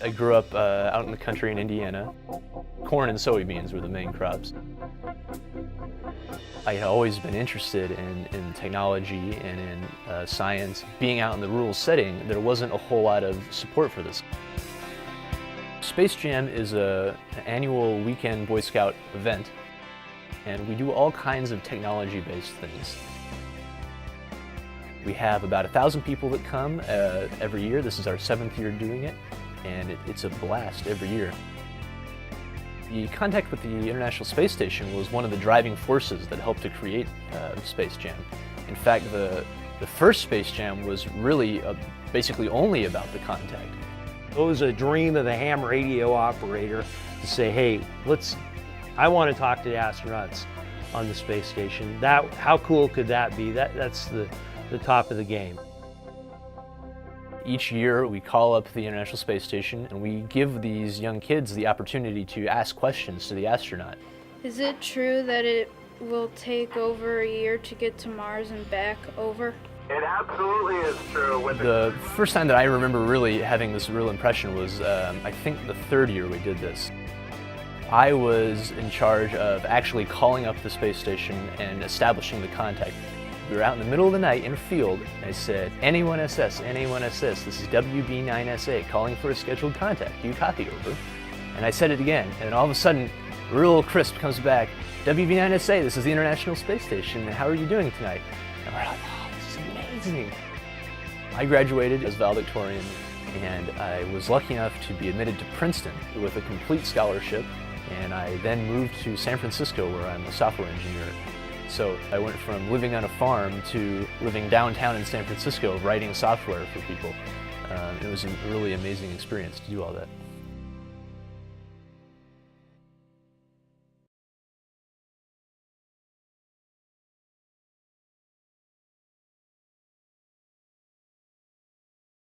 I grew up out in the country in Indiana. Corn and soybeans were the main crops. I had always been interested in technology and in science. Being out in the rural setting, there wasn't a whole lot of support for this. Space Jam is an annual weekend Boy Scout event, and we do all kinds of technology-based things. We have about 1,000 people that come every year. This is our 7th year doing it, and it's a blast every year. The contact with the International Space Station was one of the driving forces that helped to create Space Jam. In fact, the first Space Jam was really basically only about the contact. It was a dream of the ham radio operator to say, hey, I want to talk to the astronauts on the space station. How cool could that be? That's the top of the game. Each year we call up the International Space Station and we give these young kids the opportunity to ask questions to the astronaut. Is it true that it will take over a year to get to Mars and back over? It absolutely is true. The first time that I remember really having this real impression was, I think, the 3rd year we did this. I was in charge of actually calling up the space station and establishing the contact. We were out in the middle of the night in a field, and I said, NA1SS, NA1SS, this is WB9SA, calling for a scheduled contact. Do you copy, over? And I said it again, and all of a sudden, real crisp comes back, WB9SA, this is the International Space Station, and how are you doing tonight? And we're like, oh, this is amazing. I graduated as valedictorian, and I was lucky enough to be admitted to Princeton with a complete scholarship, and I then moved to San Francisco, where I'm a software engineer. So I went from living on a farm to living downtown in San Francisco, writing software for people. It was a really amazing experience to do all that.